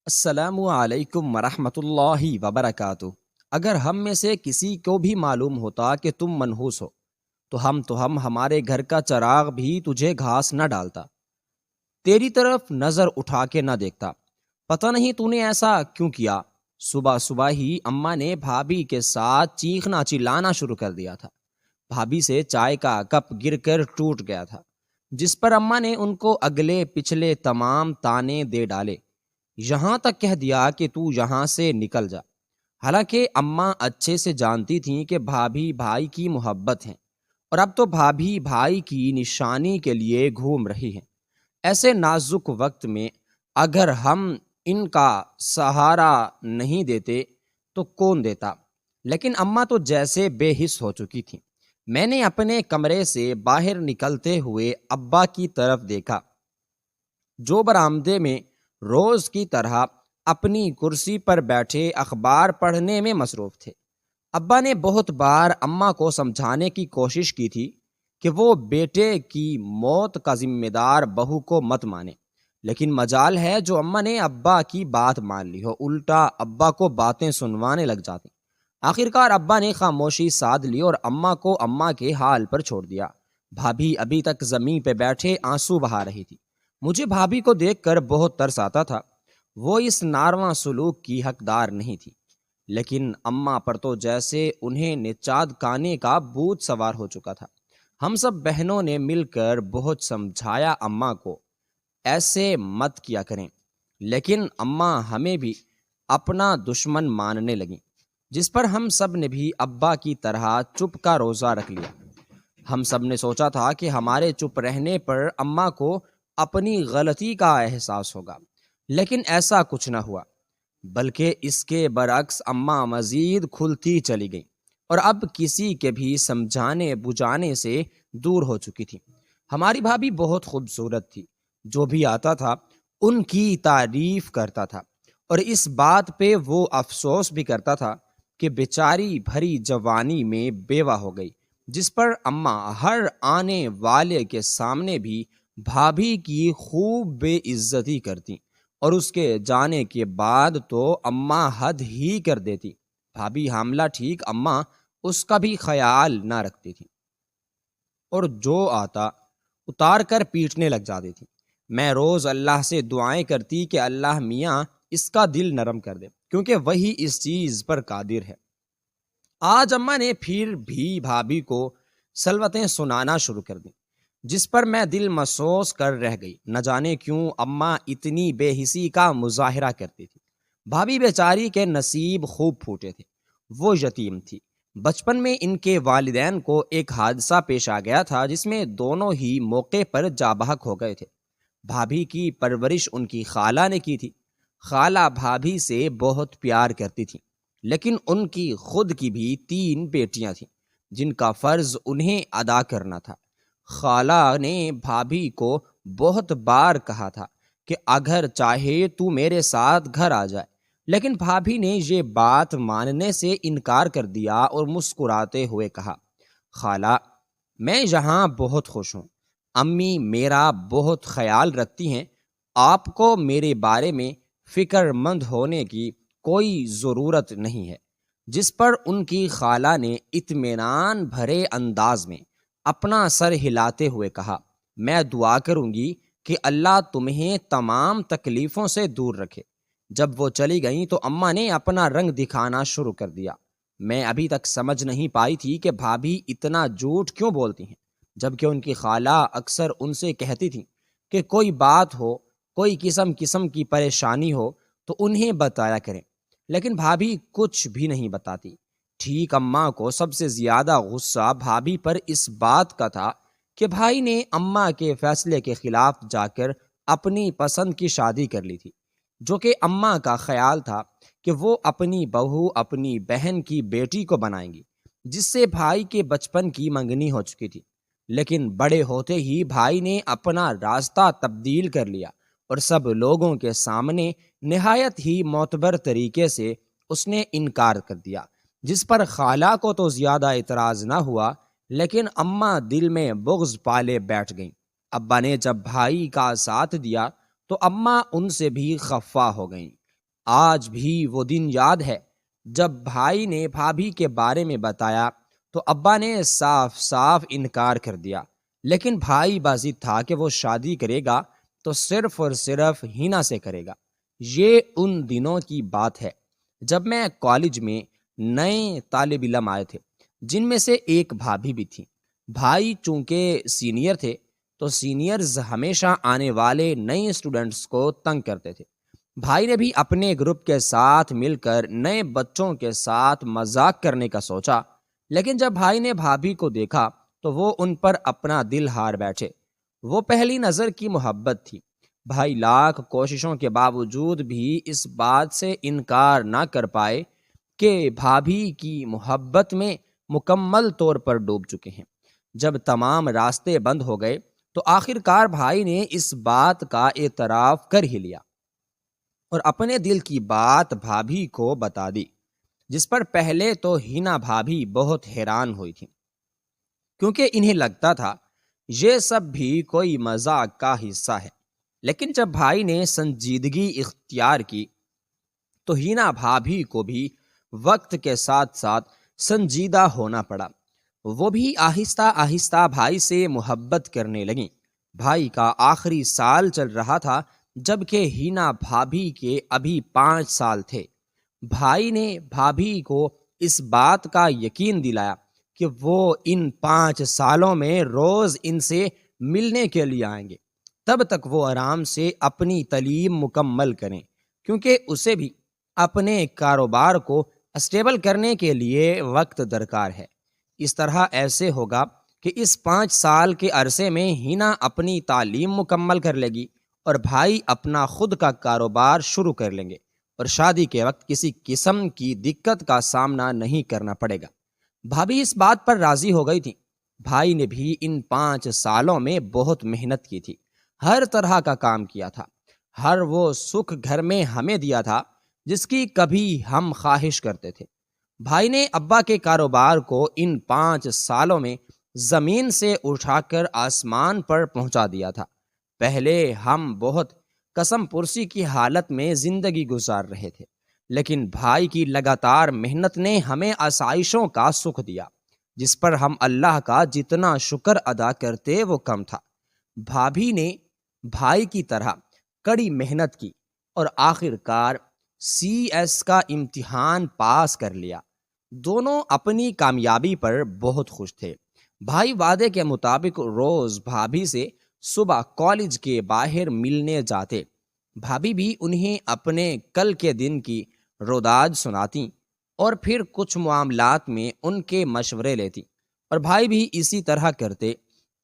السلام علیکم ورحمۃ اللہ وبرکاتہ۔ اگر ہم میں سے کسی کو بھی معلوم ہوتا کہ تم منحوس ہو تو ہم ہمارے گھر کا چراغ بھی تجھے گھاس نہ ڈالتا، تیری طرف نظر اٹھا کے نہ دیکھتا۔ پتہ نہیں تو نے ایسا کیوں کیا۔ صبح صبح ہی اماں نے بھابھی کے ساتھ چیخنا چلانا شروع کر دیا تھا۔ بھابھی سے چائے کا کپ گر کر ٹوٹ گیا تھا، جس پر اماں نے ان کو اگلے پچھلے تمام تانے دے ڈالے، یہاں تک کہہ دیا کہ تو یہاں سے نکل جا۔ حالانکہ اماں اچھے سے جانتی تھیں کہ بھابھی بھائی کی محبت ہیں، اور اب تو بھابھی بھائی کی نشانی کے لیے گھوم رہی ہیں۔ ایسے نازک وقت میں اگر ہم ان کا سہارا نہیں دیتے تو کون دیتا؟ لیکن اماں تو جیسے بے حس ہو چکی تھیں۔ میں نے اپنے کمرے سے باہر نکلتے ہوئے ابا کی طرف دیکھا، جو برآمدے میں روز کی طرح اپنی کرسی پر بیٹھے اخبار پڑھنے میں مصروف تھے۔ ابا نے بہت بار اماں کو سمجھانے کی کوشش کی تھی کہ وہ بیٹے کی موت کا ذمہ دار بہو کو مت مانے، لیکن مجال ہے جو اماں نے ابا کی بات مان لی ہو، الٹا ابا کو باتیں سنوانے لگ جاتے۔ آخرکار ابا نے خاموشی سادھ لی اور اماں کو اماں کے حال پر چھوڑ دیا۔ بھابھی ابھی تک زمین پہ بیٹھے آنسو بہا رہی تھی۔ مجھے بھابھی کو دیکھ کر بہت ترس آتا تھا۔ وہ اس نارواں سلوک کی حقدار نہیں تھی، لیکن اماں پر تو جیسے انہیں نچاد کانے کا بھوت سوار ہو چکا تھا۔ ہم سب بہنوں نے مل کر بہت سمجھایا اماں کو ایسے مت کیا کریں، لیکن اماں ہمیں بھی اپنا دشمن ماننے لگیں، جس پر ہم سب نے بھی ابا کی طرح چپ کا روزہ رکھ لیا۔ ہم سب نے سوچا تھا کہ ہمارے چپ رہنے پر اماں کو اپنی غلطی کا احساس ہوگا، لیکن ایسا کچھ نہ ہوا، بلکہ اس کے برعکس اماں مزید کھلتی چلی گئیں اور اب کسی کے بھی سمجھانے بجھانے سے دور ہو چکی تھی۔ ہماری بھابھی بہت خوبصورت تھی، جو بھی آتا تھا ان کی تعریف کرتا تھا، اور اس بات پہ وہ افسوس بھی کرتا تھا کہ بیچاری بھری جوانی میں بیوہ ہو گئی، جس پر اماں ہر آنے والے کے سامنے بھی بھابھی کی خوب بے عزتی کرتی، اور اس کے جانے کے بعد تو اماں حد ہی کر دیتی۔ بھابھی حاملہ ٹھیک، اماں اس کا بھی خیال نہ رکھتی تھی، اور جو آتا اتار کر پیٹنے لگ جاتی تھی۔ میں روز اللہ سے دعائیں کرتی کہ اللہ میاں اس کا دل نرم کر دے، کیونکہ وہی اس چیز پر قادر ہے۔ آج اماں نے پھر بھی بھابھی کو سلوتیں سنانا شروع کر دیں، جس پر میں دل محسوس کر رہ گئی۔ نہ جانے کیوں اماں اتنی بے حسی کا مظاہرہ کرتی تھی۔ بھابھی بیچاری کے نصیب خوب پھوٹے تھے۔ وہ یتیم تھی۔ بچپن میں ان کے والدین کو ایک حادثہ پیش آ گیا تھا، جس میں دونوں ہی موقع پر جاں بحق ہو گئے تھے۔ بھابھی کی پرورش ان کی خالہ نے کی تھی۔ خالہ بھابھی سے بہت پیار کرتی تھی، لیکن ان کی خود کی بھی 3 بیٹیاں تھیں، جن کا فرض انہیں ادا کرنا تھا۔ خالہ نے بھابھی کو بہت بار کہا تھا کہ اگر چاہے تو میرے ساتھ گھر آ جائے، لیکن بھابھی نے یہ بات ماننے سے انکار کر دیا اور مسکراتے ہوئے کہا، خالہ میں یہاں بہت خوش ہوں، امی میرا بہت خیال رکھتی ہیں، آپ کو میرے بارے میں فکر مند ہونے کی کوئی ضرورت نہیں ہے۔ جس پر ان کی خالہ نے اطمینان بھرے انداز میں اپنا سر ہلاتے ہوئے کہا، میں دعا کروں گی کہ اللہ تمہیں تمام تکلیفوں سے دور رکھے۔ جب وہ چلی گئیں تو اماں نے اپنا رنگ دکھانا شروع کر دیا۔ میں ابھی تک سمجھ نہیں پائی تھی کہ بھابھی اتنا جھوٹ کیوں بولتی ہیں، جبکہ ان کی خالہ اکثر ان سے کہتی تھیں کہ کوئی بات ہو، کوئی قسم کی پریشانی ہو تو انہیں بتایا کریں، لیکن بھابھی کچھ بھی نہیں بتاتی۔ ٹھیک اماں کو سب سے زیادہ غصہ بھابھی پر اس بات کا تھا کہ بھائی نے اماں کے فیصلے کے خلاف جا کر اپنی پسند کی شادی کر لی تھی، جو کہ اماں کا خیال تھا کہ وہ اپنی بہو اپنی بہن کی بیٹی کو بنائیں گی، جس سے بھائی کے بچپن کی منگنی ہو چکی تھی۔ لیکن بڑے ہوتے ہی بھائی نے اپنا راستہ تبدیل کر لیا اور سب لوگوں کے سامنے نہایت ہی معتبر طریقے سے اس نے انکار کر دیا، جس پر خالہ کو تو زیادہ اعتراض نہ ہوا، لیکن اماں دل میں بغض پالے بیٹھ گئیں۔ ابا نے جب بھائی کا ساتھ دیا تو اماں ان سے بھی خفا ہو گئیں۔ آج بھی وہ دن یاد ہے جب بھائی نے بھابھی کے بارے میں بتایا تو ابا نے صاف صاف انکار کر دیا، لیکن بھائی بازی تھا کہ وہ شادی کرے گا تو صرف اور صرف ہینا سے کرے گا۔ یہ ان دنوں کی بات ہے جب میں کالج میں نئے طالب علم آئے تھے، جن میں سے ایک بھابھی بھی تھی۔ بھائی چونکہ سینئر تھے تو سینئرز ہمیشہ آنے والے نئے اسٹوڈنٹس کو تنگ کرتے تھے۔ بھائی نے بھی اپنے گروپ کے ساتھ مل کر نئے بچوں کے ساتھ مذاق کرنے کا سوچا، لیکن جب بھائی نے بھابھی کو دیکھا تو وہ ان پر اپنا دل ہار بیٹھے۔ وہ پہلی نظر کی محبت تھی۔ بھائی لاکھ کوششوں کے باوجود بھی اس بات سے انکار نہ کر پائے کہ بھابھی کی محبت میں مکمل طور پر ڈوب چکے ہیں۔ جب تمام راستے بند ہو گئے تو آخر کار بھائی نے اس بات کا اعتراف کر ہی لیا اور اپنے دل کی بات بھابھی کو بتا دی، جس پر پہلے تو ہینا بھابھی بہت حیران ہوئی تھی، کیونکہ انہیں لگتا تھا یہ سب بھی کوئی مذاق کا حصہ ہے۔ لیکن جب بھائی نے سنجیدگی اختیار کی تو ہینا بھابھی کو بھی وقت کے ساتھ ساتھ سنجیدہ ہونا پڑا۔ وہ بھی آہستہ آہستہ بھائی سے محبت کرنے لگیں۔ بھائی کا آخری سال چل رہا تھا جبکہ ہینا بھابھی کے ابھی 5 سال تھے۔ بھائی نے بھابھی کو اس بات کا یقین دلایا کہ وہ ان 5 سالوں میں روز ان سے ملنے کے لیے آئیں گے۔ تب تک وہ آرام سے اپنی تعلیم مکمل کریں، کیونکہ اسے بھی اپنے کاروبار کو اسٹیبل کرنے کے لیے وقت درکار ہے۔ اس طرح ایسے ہوگا کہ اس 5 سال کے عرصے میں ہینا اپنی تعلیم مکمل کر لے گی اور بھائی اپنا خود کا کاروبار شروع کر لیں گے اور شادی کے وقت کسی قسم کی دقت کا سامنا نہیں کرنا پڑے گا۔ بھابھی اس بات پر راضی ہو گئی تھی۔ بھائی نے بھی ان 5 سالوں میں بہت محنت کی تھی، ہر طرح کا کام کیا تھا، ہر وہ سکھ گھر میں ہمیں دیا تھا جس کی کبھی ہم خواہش کرتے تھے۔ بھائی نے ابا کے کاروبار کو ان 5 سالوں میں زمین سے اٹھا کر آسمان پر پہنچا دیا تھا۔ پہلے ہم بہت قسم پرسی کی حالت میں زندگی گزار رہے تھے، لیکن بھائی کی لگاتار محنت نے ہمیں آسائشوں کا سکھ دیا، جس پر ہم اللہ کا جتنا شکر ادا کرتے وہ کم تھا۔ بھابھی نے بھائی کی طرح کڑی محنت کی اور آخر کار CS کا امتحان پاس کر لیا۔ دونوں اپنی کامیابی پر بہت خوش تھے۔ بھائی وعدے کے مطابق روز بھابھی سے صبح کالج کے باہر ملنے جاتے۔ بھابھی بھی انہیں اپنے کل کے دن کی روداد سناتی اور پھر کچھ معاملات میں ان کے مشورے لیتی، اور بھائی بھی اسی طرح کرتے۔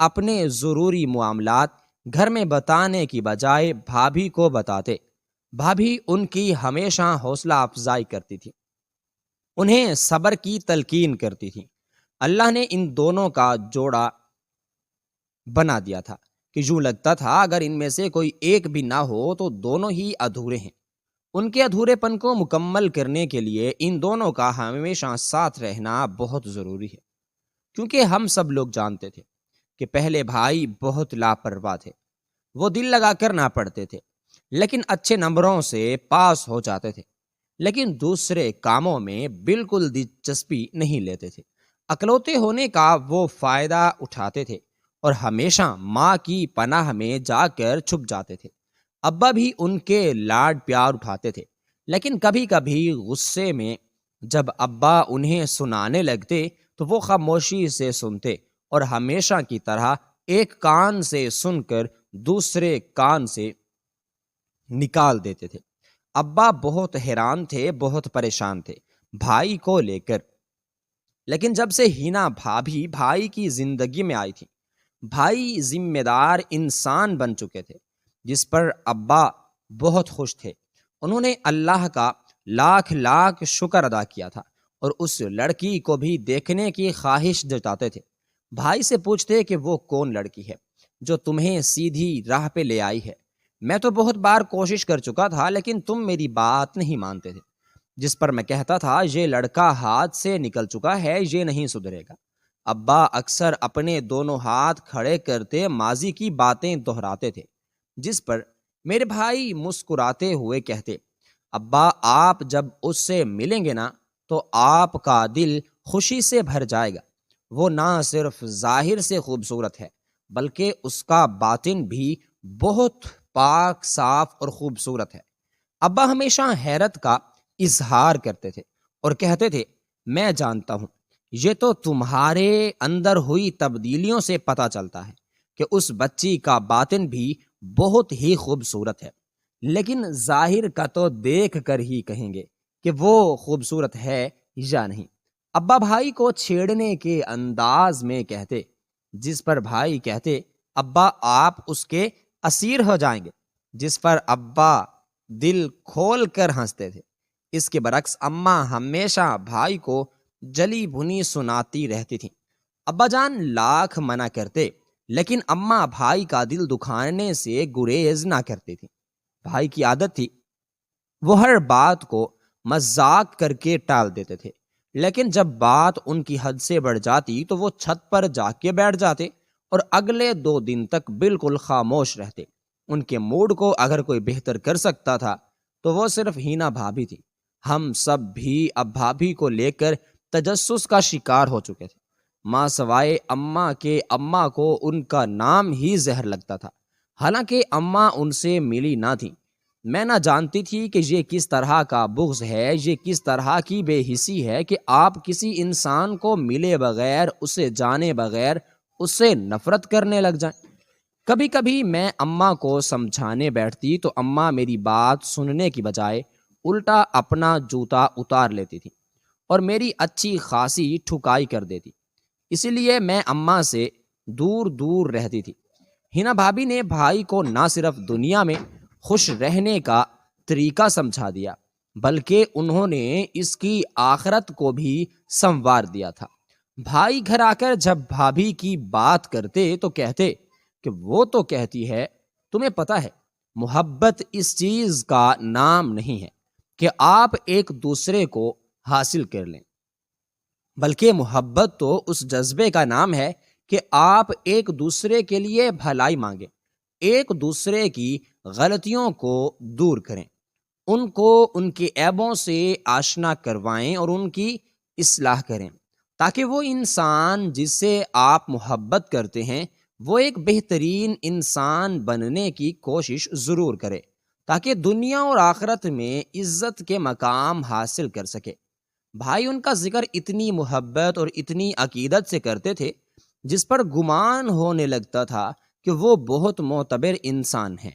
اپنے ضروری معاملات گھر میں بتانے کی بجائے بھابھی کو بتاتے۔ بھابھی ان کی ہمیشہ حوصلہ افزائی کرتی تھی، انہیں صبر کی تلقین کرتی تھی۔ اللہ نے ان دونوں کا جوڑا بنا دیا تھا کہ یوں لگتا تھا اگر ان میں سے کوئی ایک بھی نہ ہو تو دونوں ہی ادھورے ہیں۔ ان کے ادھورے پن کو مکمل کرنے کے لیے ان دونوں کا ہمیشہ ساتھ رہنا بہت ضروری ہے، کیونکہ ہم سب لوگ جانتے تھے کہ پہلے بھائی بہت لاپرواہ تھے۔ وہ دل لگا کر نہ پڑھتے تھے لیکن اچھے نمبروں سے پاس ہو جاتے تھے، لیکن دوسرے کاموں میں بالکل دلچسپی نہیں لیتے تھے۔ اکلوتے ہونے کا وہ فائدہ اٹھاتے تھے اور ہمیشہ ماں کی پناہ میں جا کر چھپ جاتے تھے۔ ابا بھی ان کے لاڈ پیار اٹھاتے تھے، لیکن کبھی کبھی غصے میں جب ابا انہیں سنانے لگتے تو وہ خاموشی سے سنتے اور ہمیشہ کی طرح ایک کان سے سن کر دوسرے کان سے نکال دیتے تھے۔ ابا بہت حیران تھے، بہت پریشان تھے بھائی کو لے کر، لیکن جب سے ہینا بھابھی بھائی کی زندگی میں آئی تھی، بھائی ذمہ دار انسان بن چکے تھے، جس پر ابا بہت خوش تھے۔ انہوں نے اللہ کا لاکھ لاکھ شکر ادا کیا تھا اور اس لڑکی کو بھی دیکھنے کی خواہش جتاتے تھے۔ بھائی سے پوچھتے کہ وہ کون لڑکی ہے جو تمہیں سیدھی راہ پہ لے آئی ہے؟ میں تو بہت بار کوشش کر چکا تھا لیکن تم میری بات نہیں مانتے تھے، جس پر میں کہتا تھا یہ لڑکا ہاتھ سے نکل چکا ہے، یہ نہیں سدھرے گا۔ ابا اکثر اپنے دونوں ہاتھ کھڑے کرتے ماضی کی باتیں دہراتے تھے، جس پر میرے بھائی مسکراتے ہوئے کہتے، ابا آپ جب اس سے ملیں گے نا تو آپ کا دل خوشی سے بھر جائے گا۔ وہ نہ صرف ظاہر سے خوبصورت ہے بلکہ اس کا باطن بھی بہت پاک، صاف اور خوبصورت ہے۔ ابا ہمیشہ حیرت کا اظہار کرتے تھے اور کہتے تھے، میں جانتا ہوں یہ تو تمہارے اندر ہوئی تبدیلیوں سے پتہ چلتا ہے کہ اس بچی کا باطن بھی بہت ہی خوبصورت ہے، لیکن ظاہر کا تو دیکھ کر ہی کہیں گے کہ وہ خوبصورت ہے یا نہیں۔ ابا بھائی کو چھیڑنے کے انداز میں کہتے، جس پر بھائی کہتے، ابا آپ اس کے اسیر ہو جائیں گے، جس پر ابا دل کھول کر ہنستے تھے۔ اس کے برعکس اماں ہمیشہ بھائی کو جلی بھنی سناتی رہتی تھیں۔ ابا جان لاکھ منع کرتے لیکن اماں بھائی کا دل دکھانے سے گریز نہ کرتی تھی۔ بھائی کی عادت تھی وہ ہر بات کو مذاق کر کے ٹال دیتے تھے، لیکن جب بات ان کی حد سے بڑھ جاتی تو وہ چھت پر جا کے بیٹھ جاتے اور اگلے 2 دن تک بالکل خاموش رہتے۔ ان کے موڈ کو اگر کوئی بہتر کر سکتا تھا تو وہ صرف ہینا بھابھی تھی۔ ہم سب بھی اب بھابھی کو لے کر تجسس کا شکار ہو چکے تھے۔ ماں سوائے اماں کے اماں کو ان کا نام ہی زہر لگتا تھا، حالانکہ اماں ان سے ملی نہ تھی۔ میں نہ جانتی تھی کہ یہ کس طرح کا بغض ہے، یہ کس طرح کی بے حسی ہے کہ آپ کسی انسان کو ملے بغیر، اسے جانے بغیر اس سے نفرت کرنے لگ جائیں۔ کبھی کبھی میں اماں کو سمجھانے بیٹھتی تو اماں میری بات سننے کی بجائے الٹا اپنا جوتا اتار لیتی تھی اور میری اچھی خاصی ٹھکائی کر دیتی۔ اسی لیے میں اماں سے دور دور رہتی تھی۔ ہینا بھابھی نے بھائی کو نہ صرف دنیا میں خوش رہنے کا طریقہ سمجھا دیا بلکہ انہوں نے اس کی آخرت کو بھی سنوار دیا تھا۔ بھائی گھر آ کر جب بھابھی کی بات کرتے تو کہتے کہ وہ تو کہتی ہے، تمہیں پتہ ہے محبت اس چیز کا نام نہیں ہے کہ آپ ایک دوسرے کو حاصل کر لیں، بلکہ محبت تو اس جذبے کا نام ہے کہ آپ ایک دوسرے کے لیے بھلائی مانگیں، ایک دوسرے کی غلطیوں کو دور کریں، ان کو ان کے عیبوں سے آشنا کروائیں اور ان کی اصلاح کریں، تاکہ وہ انسان جس سے آپ محبت کرتے ہیں وہ ایک بہترین انسان بننے کی کوشش ضرور کرے، تاکہ دنیا اور آخرت میں عزت کے مقام حاصل کر سکے۔ بھائی ان کا ذکر اتنی محبت اور اتنی عقیدت سے کرتے تھے جس پر گمان ہونے لگتا تھا کہ وہ بہت معتبر انسان ہیں۔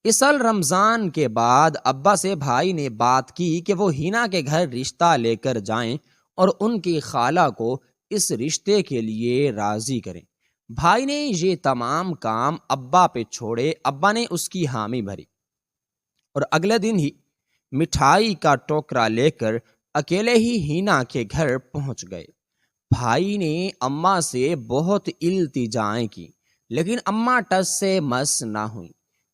اس سال رمضان کے بعد ابا سے بھائی نے بات کی کہ وہ ہینا کے گھر رشتہ لے کر جائیں اور ان کی خالہ کو اس رشتے کے لیے راضی کریں۔ بھائی نے یہ تمام کام ابا پہ چھوڑے۔ ابا نے اس کی حامی بھری اور اگلے دن ہی مٹھائی کا ٹوکرا لے کر اکیلے ہی ہینا کے گھر پہنچ گئے۔ بھائی نے اماں سے بہت التجائیں کی لیکن اماں ٹس سے مس نہ ہوئی۔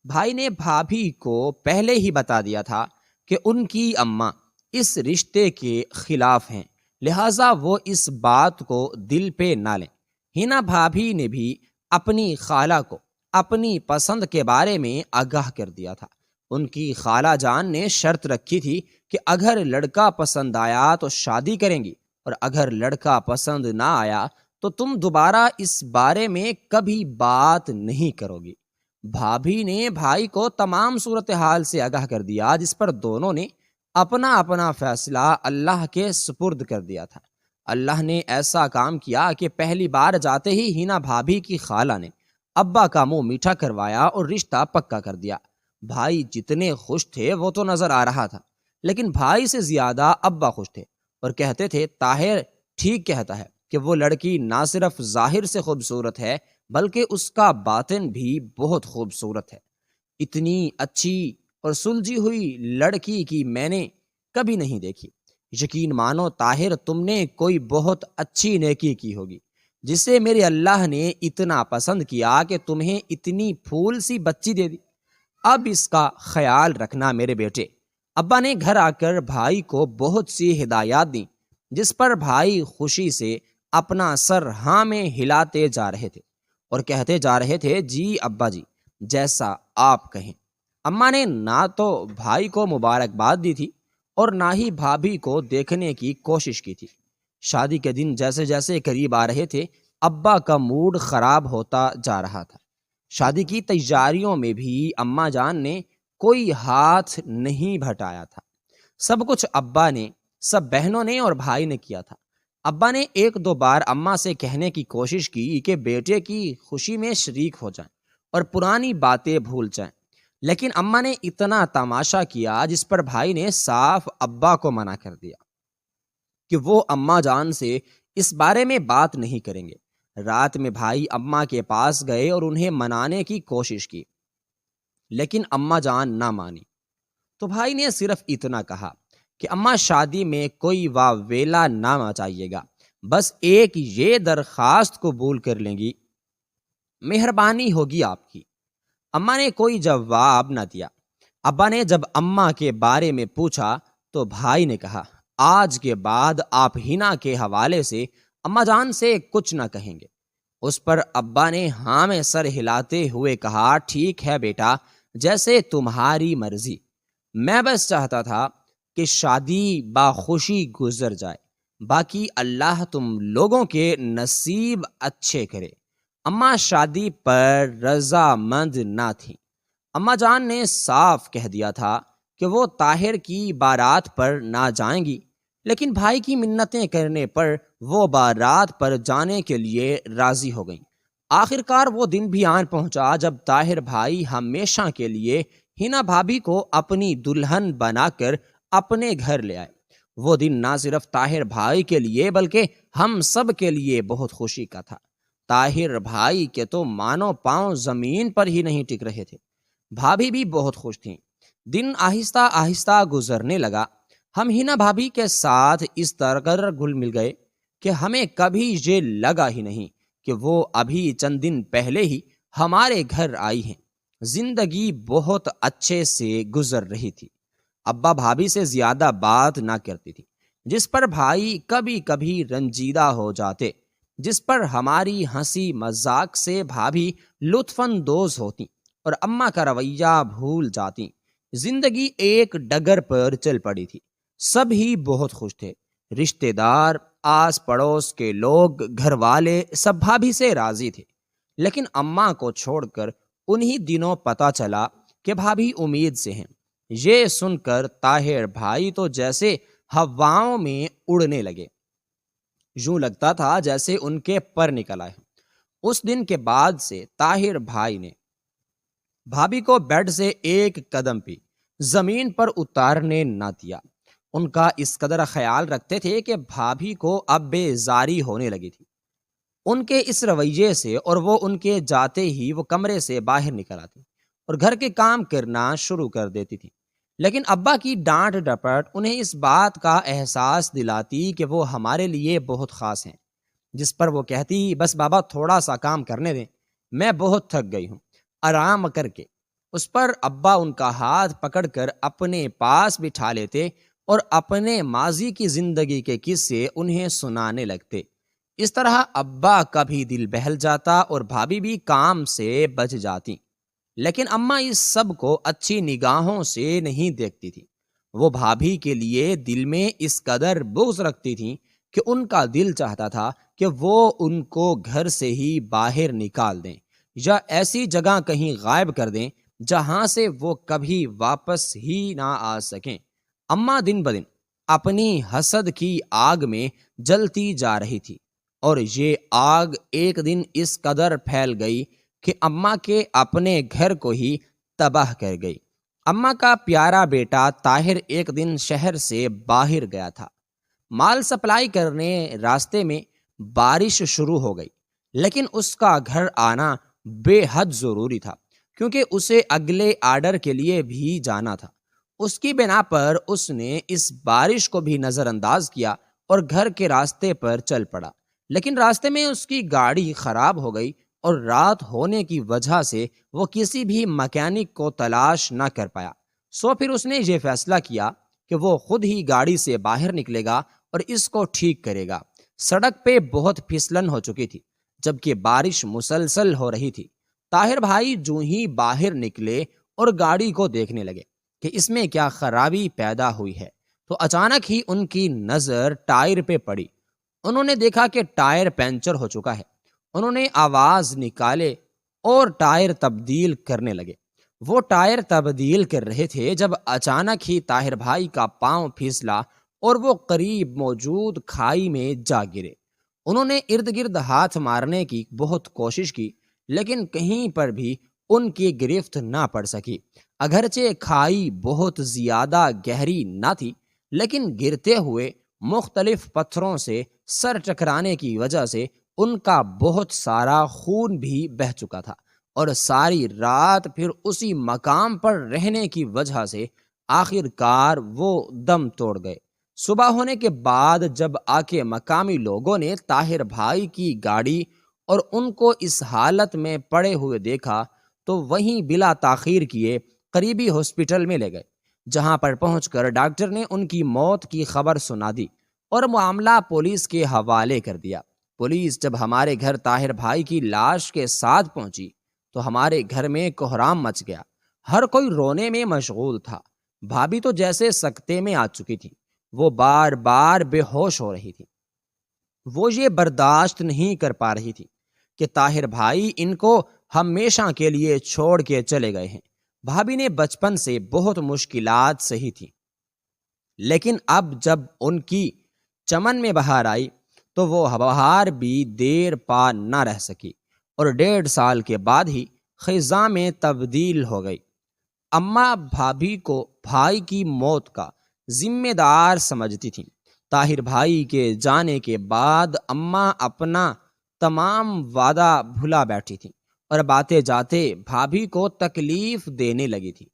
بھائی نے بھابھی کو پہلے ہی بتا دیا تھا کہ ان کی اماں اس رشتے کے خلاف ہیں، لہٰذا وہ اس بات کو دل پہ نہ لیں۔ ہینا بھابھی نے بھی اپنی خالہ کو اپنی پسند کے بارے میں آگاہ کر دیا تھا۔ ان کی خالہ جان نے شرط رکھی تھی کہ اگر لڑکا پسند آیا تو شادی کریں گی اور اگر لڑکا پسند نہ آیا تو تم دوبارہ اس بارے میں کبھی بات نہیں کرو گی۔ بھابھی نے بھائی کو تمام صورتحال سے آگاہ کر دیا، جس پر دونوں نے اپنا اپنا فیصلہ اللہ کے سپرد کر دیا تھا۔ اللہ نے ایسا کام کیا کہ پہلی بار جاتے ہی ہینا بھابھی کی خالہ نے ابا کا منہ میٹھا کروایا اور رشتہ پکا کر دیا۔ بھائی جتنے خوش تھے وہ تو نظر آ رہا تھا، لیکن بھائی سے زیادہ ابا خوش تھے اور کہتے تھے طاہر ٹھیک کہتا ہے کہ وہ لڑکی نہ صرف ظاہر سے خوبصورت ہے بلکہ اس کا باطن بھی بہت خوبصورت ہے۔ اتنی اچھی اور سلجھی ہوئی لڑکی کی میں نے کبھی نہیں دیکھی۔ یقین مانو طاہر تم نے کوئی بہت اچھی نیکی کی ہوگی جسے میرے اللہ نے اتنا پسند کیا کہ تمہیں اتنی پھول سی بچی دے دی۔ اب اس کا خیال رکھنا میرے بیٹے۔ ابا نے گھر آ کر بھائی کو بہت سی ہدایات دیں جس پر بھائی خوشی سے اپنا سر ہاں میں ہلاتے جا رہے تھے اور کہتے جا رہے تھے جی ابا جی، جیسا آپ کہیں۔ اماں نے نہ تو بھائی کو مبارکباد دی تھی اور نہ ہی بھابھی کو دیکھنے کی کوشش کی تھی۔ شادی کے دن جیسے جیسے قریب آ رہے تھے، ابا کا موڈ خراب ہوتا جا رہا تھا۔ شادی کی تیاریوں میں بھی اماں جان نے کوئی ہاتھ نہیں بھٹایا تھا۔ سب کچھ ابا نے، سب بہنوں نے اور بھائی نے کیا تھا۔ ابا نے ایک دو بار اماں سے کہنے کی کوشش کی کہ بیٹے کی خوشی میں شریک ہو جائیں اور پرانی باتیں بھول جائیں، لیکن اماں نے اتنا تماشا کیا جس پر بھائی نے صاف ابا کو منع کر دیا کہ وہ اماں جان سے اس بارے میں بات نہیں کریں گے۔ رات میں بھائی اماں کے پاس گئے اور انہیں منانے کی کوشش کی، لیکن اماں جان نہ مانی۔ تو بھائی نے صرف اتنا کہا کہ اماں شادی میں کوئی واویلا نہ مچائیے گا، بس ایک یہ درخواست قبول کر لیں گی، مہربانی ہوگی آپ کی۔ اماں نے کوئی جواب نہ دیا۔ ابا نے جب اماں کے بارے میں پوچھا تو بھائی نے کہا، آج کے بعد آپ ہنا کے حوالے سے اماں جان سے کچھ نہ کہیں گے۔ اس پر ابا نے ہاں میں سر ہلاتے ہوئے کہا، ٹھیک ہے بیٹا، جیسے تمہاری مرضی، میں بس چاہتا تھا کہ شادی باخوشی گزر جائے، باقی اللہ تم لوگوں کے نصیب اچھے کرے۔ اماں شادی پر رضامند نہ تھیں۔ اماں جان نے صاف کہہ دیا تھا کہ وہ طاہر کی بارات پر نہ جائیں گی، لیکن بھائی کی منتیں کرنے پر وہ بارات پر جانے کے لیے راضی ہو گئیں۔ آخرکار وہ دن بھی آن پہنچا جب طاہر بھائی ہمیشہ کے لیے ہنا بھابھی کو اپنی دلہن بنا کر اپنے گھر لے آئے۔ وہ دن نہ صرف طاہر بھائی کے لیے بلکہ ہم سب کے لیے بہت خوشی کا تھا۔ طاہر بھائی کے تو مانو پاؤں زمین پر ہی نہیں ٹک رہے تھے۔ بھابھی بھی بہت خوش تھیں۔ دن آہستہ آہستہ گزرنے لگا۔ ہم ہنا بھابھی کے ساتھ اس طرح گل مل گئے کہ ہمیں کبھی یہ لگا ہی نہیں کہ وہ ابھی چند دن پہلے ہی ہمارے گھر آئی ہیں۔ زندگی بہت اچھے سے گزر رہی تھی۔ ابا بھابھی سے زیادہ بات نہ کرتی تھی، جس پر بھائی کبھی کبھی رنجیدہ ہو جاتے، جس پر ہماری ہنسی مذاق سے بھابھی لطف اندوز ہوتی اور اماں کا رویہ بھول جاتی۔ زندگی ایک ڈگر پر چل پڑی تھی۔ سب ہی بہت خوش تھے۔ رشتہ دار، آس پڑوس کے لوگ، گھر والے سب بھابھی سے راضی تھے، لیکن اماں کو چھوڑ کر انہی دنوں پتہ چلا کہ بھابھی امید سے ہیں۔ یہ سن کر طاہر بھائی تو جیسے ہواؤں میں اڑنے لگے، یوں لگتا تھا جیسے ان کے پر نکل آئے۔ اس دن کے بعد سے طاہر بھائی نے بھابھی کو بیڈ سے ایک قدم بھی زمین پر اتارنے نہ دیا۔ ان کا اس قدر خیال رکھتے تھے کہ بھابھی کو اب بیزاری ہونے لگی تھی ان کے اس رویے سے، اور وہ ان کے جاتے ہی وہ کمرے سے باہر نکل آتی اور گھر کے کام کرنا شروع کر دیتی تھی۔ لیکن ابا کی ڈانٹ ڈپٹ انہیں اس بات کا احساس دلاتی کہ وہ ہمارے لیے بہت خاص ہیں، جس پر وہ کہتی، بس بابا تھوڑا سا کام کرنے دیں، میں بہت تھک گئی ہوں، آرام کر کے۔ اس پر ابا ان کا ہاتھ پکڑ کر اپنے پاس بٹھا لیتے اور اپنے ماضی کی زندگی کے قصے انہیں سنانے لگتے۔ اس طرح ابا کا بھی دل بہل جاتا اور بھابھی بھی کام سے بچ جاتی۔ لیکن اماں اس سب کو اچھی نگاہوں سے نہیں دیکھتی تھی۔ وہ بھابھی کے لیے دل میں اس قدر بغض رکھتی تھیں کہ ان کا دل چاہتا تھا کہ وہ ان کو گھر سے ہی باہر نکال دیں یا ایسی جگہ کہیں غائب کر دیں جہاں سے وہ کبھی واپس ہی نہ آ سکیں۔ اماں دن بدن اپنی حسد کی آگ میں جلتی جا رہی تھی، اور یہ آگ ایک دن اس قدر پھیل گئی کہ اماں کے اپنے گھر کو ہی تباہ کر گئی۔ اماں کا پیارا بیٹا طاہر ایک دن شہر سے باہر گیا تھا مال سپلائی کرنے۔ راستے میں بارش شروع ہو گئی، لیکن اس کا گھر آنا بے حد ضروری تھا کیونکہ اسے اگلے آرڈر کے لیے بھی جانا تھا۔ اس کی بنا پر اس نے اس بارش کو بھی نظر انداز کیا اور گھر کے راستے پر چل پڑا، لیکن راستے میں اس کی گاڑی خراب ہو گئی اور رات ہونے کی وجہ سے وہ کسی بھی مکینک کو تلاش نہ کر پایا۔ سو پھر اس نے یہ فیصلہ کیا کہ وہ خود ہی گاڑی سے باہر نکلے گا اور اس کو ٹھیک کرے گا۔ سڑک پہ بہت پھسلن ہو چکی تھی، جبکہ بارش مسلسل ہو رہی تھی۔ طاہر بھائی جو ہی باہر نکلے اور گاڑی کو دیکھنے لگے کہ اس میں کیا خرابی پیدا ہوئی ہے، تو اچانک ہی ان کی نظر ٹائر پہ پڑی۔ انہوں نے دیکھا کہ ٹائر پنچر ہو چکا ہے۔ انہوں نے آواز نکالے اور ٹائر تبدیل کرنے لگے۔ وہ ٹائر تبدیل کر رہے تھے جب اچانک ہی طاہر بھائی کا پاؤں پھسلا اور وہ قریب موجود کھائی میں جا گرے۔ انہوں نے ارد گرد ہاتھ مارنے کی بہت کوشش کی، لیکن کہیں پر بھی ان کی گرفت نہ پڑ سکی۔ اگرچہ کھائی بہت زیادہ گہری نہ تھی، لیکن گرتے ہوئے مختلف پتھروں سے سر ٹکرانے کی وجہ سے ان کا بہت سارا خون بھی بہہ چکا تھا، اور ساری رات پھر اسی مقام پر رہنے کی وجہ سے آخر کار وہ دم توڑ گئے۔ صبح ہونے کے بعد جب آ کے مقامی لوگوں نے طاہر بھائی کی گاڑی اور ان کو اس حالت میں پڑے ہوئے دیکھا تو وہیں بلا تاخیر کیے قریبی ہاسپٹل میں لے گئے، جہاں پر پہنچ کر ڈاکٹر نے ان کی موت کی خبر سنا دی اور معاملہ پولیس کے حوالے کر دیا۔ پولیس جب ہمارے گھر طاہر بھائی کی لاش کے ساتھ پہنچی تو ہمارے گھر میں کوہرام مچ گیا۔ ہر کوئی رونے میں مشغول تھا۔ بھابھی تو جیسے سکتے میں آ چکی تھی، وہ بار بار بے ہوش ہو رہی تھی۔ وہ یہ برداشت نہیں کر پا رہی تھی کہ طاہر بھائی ان کو ہمیشہ کے لیے چھوڑ کے چلے گئے ہیں۔ بھابھی نے بچپن سے بہت مشکلات سہی تھی، لیکن اب جب ان کی چمن میں بہار آئی تو وہ بہار بھی دیر پا نہ رہ سکی اور 1.5 سال کے بعد ہی خزاں میں تبدیل ہو گئی۔ اماں بھابھی کو بھائی کی موت کا ذمہ دار سمجھتی تھیں۔ طاہر بھائی کے جانے کے بعد اماں اپنا تمام وعدہ بھلا بیٹھی تھیں اور باتیں جاتے بھابھی کو تکلیف دینے لگی تھی۔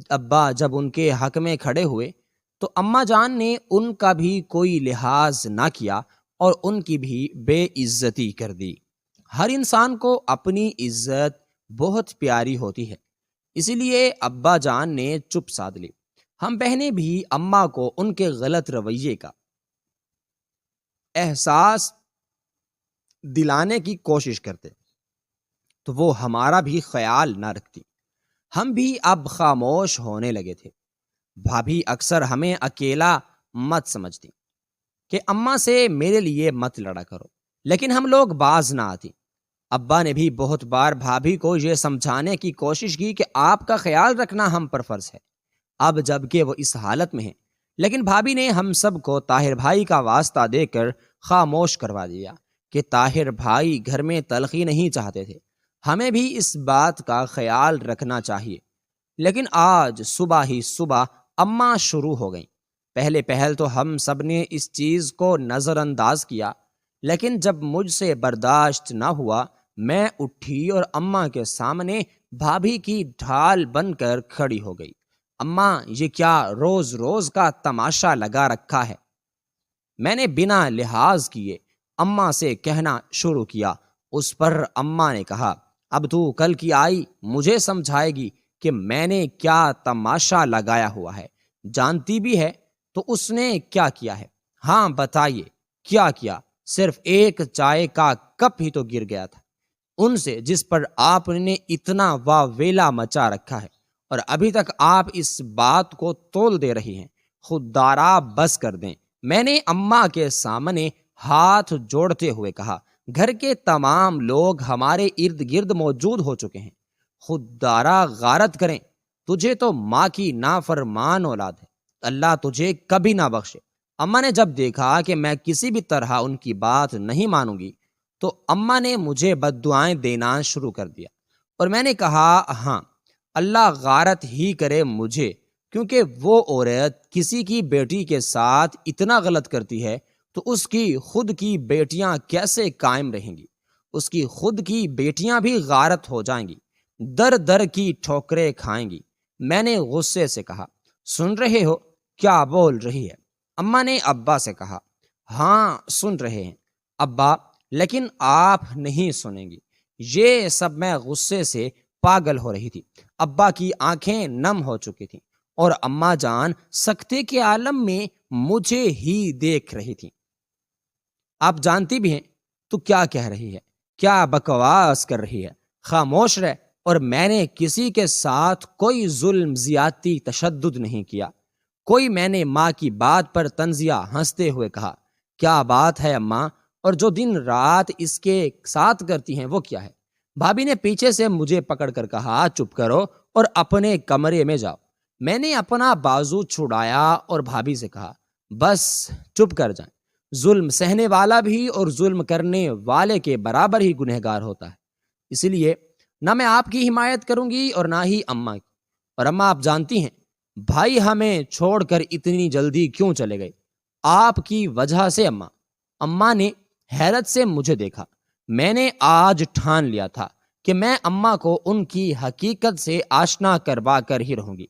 ابا جب ان کے حق میں کھڑے ہوئے تو اماں جان نے ان کا بھی کوئی لحاظ نہ کیا اور ان کی بھی بے عزتی کر دی۔ ہر انسان کو اپنی عزت بہت پیاری ہوتی ہے، اسی لیے ابا جان نے چپ سادھ لی۔ ہم بہنیں بھی اماں کو ان کے غلط رویے کا احساس دلانے کی کوشش کرتے تو وہ ہمارا بھی خیال نہ رکھتی۔ ہم بھی اب خاموش ہونے لگے تھے۔ بھابھی اکثر ہمیں اکیلا مت سمجھتی کہ اماں سے میرے لیے مت لڑا کرو، لیکن ہم لوگ باز نہ آتی۔ ابا نے بھی بہت بار بھابھی کو یہ سمجھانے کی کوشش کی کہ آپ کا خیال رکھنا ہم پر فرض ہے، اب جب کہ وہ اس حالت میں ہیں، لیکن بھابھی نے ہم سب کو طاہر بھائی کا واسطہ دے کر خاموش کروا دیا کہ طاہر بھائی گھر میں تلخی نہیں چاہتے تھے، ہمیں بھی اس بات کا خیال رکھنا چاہیے۔ لیکن آج صبح ہی صبح اماں شروع ہو گئیں۔ پہل تو ہم سب نے اس چیز کو نظر انداز کیا، لیکن جب مجھ سے برداشت نہ ہوا، میں اٹھی اور اماں کے سامنے بھابھی کی ڈھال بن کر کھڑی ہو گئی۔ اماں، یہ کیا روز روز کا تماشا لگا رکھا ہے؟ میں نے بنا لحاظ کیے اماں سے کہنا شروع کیا۔ اس پر اماں نے کہا، اب تو کل کی آئی مجھے سمجھائے گی کہ میں نے کیا تماشا لگایا ہوا ہے؟ جانتی بھی ہے تو اس نے کیا کیا ہے؟ ہاں بتائیے کیا کیا؟ صرف ایک چائے کا کپ ہی تو گر گیا تھا ان سے، جس پر آپ نے اتنا واویلا مچا رکھا ہے، اور ابھی تک آپ اس بات کو تول دے رہی ہیں۔ خوددارا بس کر دیں۔ میں نے اماں کے سامنے ہاتھ جوڑتے ہوئے کہا، گھر کے تمام لوگ ہمارے ارد گرد موجود ہو چکے ہیں، خوددارا غارت کریں، تجھے تو ماں کی نافرمان اولاد ہے، اللہ تجھے کبھی نہ بخشے۔ اماں نے جب دیکھا کہ میں کسی بھی طرح ان کی بات نہیں مانوں گی تو اماں نے مجھے بد دعائیں دینا شروع کر دیا، اور میں نے کہا، ہاں اللہ غارت ہی کرے مجھے، کیونکہ وہ عورت کسی کی بیٹی کے ساتھ اتنا غلط کرتی ہے تو اس کی خود کی بیٹیاں کیسے قائم رہیں گی؟ اس کی خود کی بیٹیاں بھی غارت ہو جائیں گی، در در کی ٹھوکریں کھائیں گی۔ میں نے غصے سے کہا، سن رہے ہو کیا بول رہی ہے؟ اماں نے ابا سے کہا، ہاں سن رہے ہیں ابا، لیکن آپ نہیں سنیں گی۔ یہ سب میں غصے سے پاگل ہو رہی تھی۔ ابا کی آنکھیں نم ہو چکی تھیں اور اماں جان سکتے کے عالم میں مجھے ہی دیکھ رہی تھی۔ آپ جانتی بھی ہیں تو کیا کہہ رہی ہے، کیا بکواس کر رہی ہے؟ خاموش رہ، اور میں نے کسی کے ساتھ کوئی ظلم، زیادتی، تشدد نہیں کیا۔ کوئی میں نے ماں کی بات پر طنزیہ ہنستے ہوئے کہا، کیا بات ہے اماں، اور جو دن رات اس کے ساتھ کرتی ہیں وہ کیا ہے؟ بھابھی نے پیچھے سے مجھے پکڑ کر کہا، چپ کرو اور اپنے کمرے میں جاؤ۔ میں نے اپنا بازو چھڑایا اور بھابھی سے کہا، بس چپ کر جائیں۔ ظلم سہنے والا بھی اور ظلم کرنے والے کے برابر ہی گنہگار ہوتا ہے، اس لیے نہ میں آپ کی حمایت کروں گی اور نہ ہی اماں کی۔ اور اماں، آپ جانتی ہیں بھائی ہمیں چھوڑ کر اتنی جلدی کیوں چلے گئے؟ آپ کی وجہ سے اماں۔ اماں نے حیرت سے مجھے دیکھا۔ میں نے آج ٹھان لیا تھا کہ میں اماں کو ان کی حقیقت سے آشنا کروا کر ہی رہوں گی۔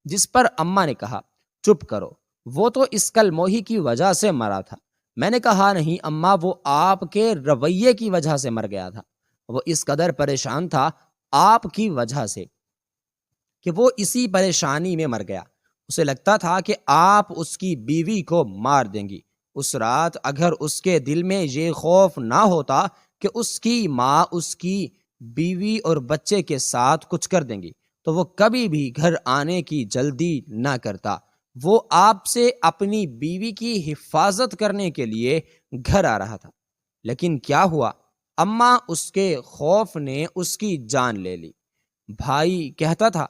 جس پر اماں نے کہا، چپ کرو، وہ تو اس کل موہی کی وجہ سے مرا تھا۔ میں نے کہا، نہیں اماں، وہ آپ کے رویے کی وجہ سے مر گیا تھا۔ وہ اس قدر پریشان تھا آپ کی وجہ سے کہ وہ اسی پریشانی میں مر گیا۔ اسے لگتا تھا کہ آپ اس کی بیوی کو مار دیں گی۔ اس رات اگر اس کے دل میں یہ خوف نہ ہوتا کہ اس کی ماں اس کی بیوی اور بچے کے ساتھ کچھ کر دیں گی تو وہ کبھی بھی گھر آنے کی جلدی نہ کرتا۔ وہ آپ سے اپنی بیوی کی حفاظت کرنے کے لیے گھر آ رہا تھا۔ لیکن کیا ہوا؟ اماں اس کے خوف نے اس کی جان لے لی۔ بھائی کہتا تھا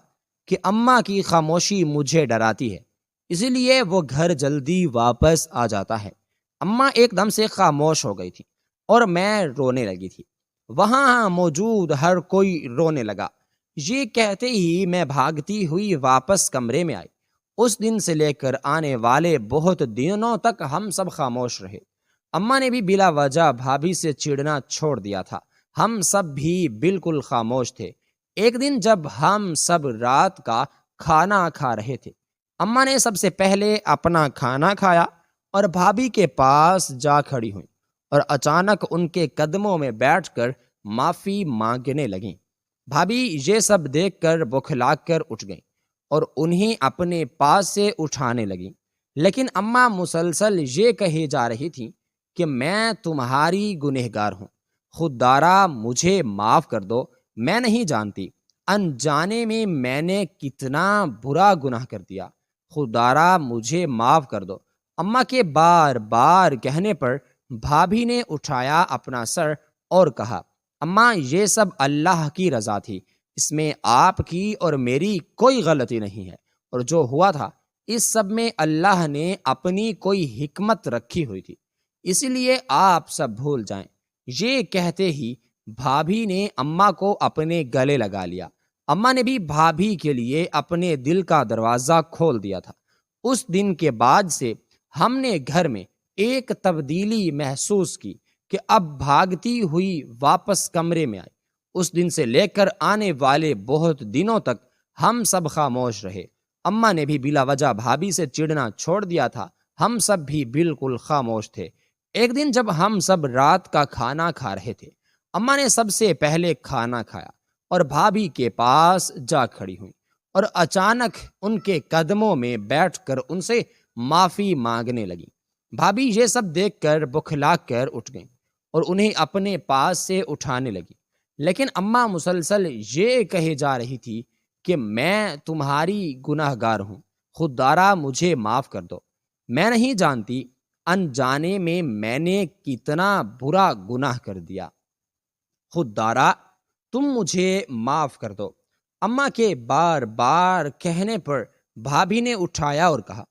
کہ اماں کی خاموشی مجھے ڈراتی ہے، اسی لیے وہ گھر جلدی واپس آ جاتا ہے۔ اماں ایک دم سے خاموش ہو گئی تھی اور میں رونے لگی تھی۔ وہاں موجود ہر کوئی رونے لگا۔ یہ کہتے ہی میں بھاگتی ہوئی واپس کمرے میں آئی۔ اس دن سے لے کر آنے والے بہت دنوں تک ہم سب خاموش رہے۔ اماں نے بھی بلا وجہ بھابھی سے چڑنا چھوڑ دیا تھا۔ ہم سب بھی بالکل خاموش تھے۔ ایک دن جب ہم سب رات کا کھانا کھا رہے تھے، اماں نے سب سے پہلے اپنا کھانا کھایا اور بھابھی کے پاس جا کھڑی ہوئی اور اچانک ان کے قدموں میں بیٹھ کر معافی مانگنے لگیں۔ بھابھی یہ سب دیکھ کر بوکھلا کر اٹھ گئیں اور انہیں اپنے پاس سے اٹھانے لگیں۔ لیکن اماں مسلسل یہ کہے جا رہی تھیں کہ میں تمہاری گنہگار ہوں، خوددارا مجھے معاف کر دو۔ میں نہیں جانتی انجانے میں نے کتنا برا گناہ کر دیا، خوددارا مجھے معاف کر دو۔ اماں کے بار بار کہنے پر بھابھی نے اٹھایا اپنا سر اور کہا، اماں یہ سب اللہ کی رضا تھی، اس میں آپ کی اور میری کوئی غلطی نہیں ہے، اور جو ہوا تھا اس سب میں اللہ نے اپنی کوئی حکمت رکھی ہوئی تھی، اسی لیے آپ سب بھول جائیں۔ یہ کہتے ہی بھابھی نے اماں کو اپنے گلے لگا لیا۔ اماں نے بھی بھابھی کے لیے اپنے دل کا دروازہ کھول دیا تھا۔ اس دن کے بعد سے ہم نے گھر میں ایک تبدیلی محسوس کی کہ اب بھاگتی ہوئی واپس کمرے میں آئی۔ اس دن سے لے کر آنے والے بہت دنوں تک ہم سب خاموش رہے۔ اماں نے بھی بلا وجہ بھابھی سے چڑنا چھوڑ دیا تھا۔ ہم سب بھی بالکل خاموش تھے۔ ایک دن جب ہم سب رات کا کھانا کھا رہے تھے، اماں نے سب سے پہلے کھانا کھایا اور بھابھی کے پاس جا کھڑی ہوئی اور اچانک ان کے قدموں میں بیٹھ کر ان سے معافی مانگنے لگی۔ بھابھی یہ سب دیکھ کر بوکھلا کر اٹھ گئیں اور انہیں اپنے پاس سے اٹھانے لگی۔ لیکن اماں مسلسل یہ کہے جا رہی تھی کہ میں تمہاری گناہ گار ہوں، خوددارا مجھے معاف کر دو۔ میں نہیں جانتی انجانے میں نے کتنا برا گناہ کر دیا، خوددارا تم مجھے معاف کر دو۔ اماں کے بار بار کہنے پر بھابھی نے اٹھایا اور کہا،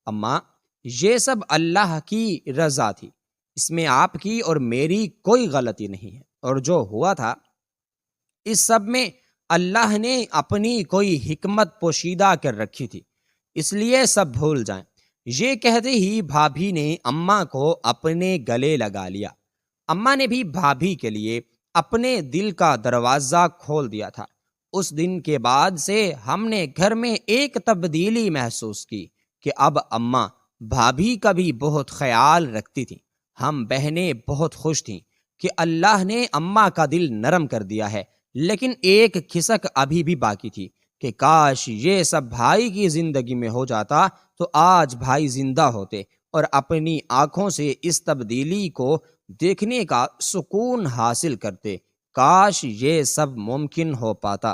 اماں یہ سب اللہ کی رضا تھی، اس میں آپ کی اور میری کوئی غلطی نہیں ہے، اور جو ہوا تھا اس سب میں اللہ نے اپنی کوئی حکمت پوشیدہ کر رکھی تھی، اس لیے سب بھول جائیں۔ یہ کہتے ہی بھابھی نے اماں کو اپنے گلے لگا لیا۔ اماں نے بھی بھابھی کے لیے اپنے دل کا دروازہ کھول دیا تھا۔ اس دن کے بعد سے ہم نے گھر میں ایک تبدیلی محسوس کی کہ اب اماں بھابھی کا بھی بہت خیال رکھتی تھی۔ ہم بہنیں بہت خوش تھیں کہ اللہ نے اماں کا دل نرم کر دیا ہے، لیکن ایک کھسک ابھی بھی باقی تھی کہ کاش یہ سب بھائی کی زندگی میں ہو جاتا تو آج بھائی زندہ ہوتے اور اپنی آنکھوں سے اس تبدیلی کو دیکھنے کا سکون حاصل کرتے۔ کاش یہ سب ممکن ہو پاتا۔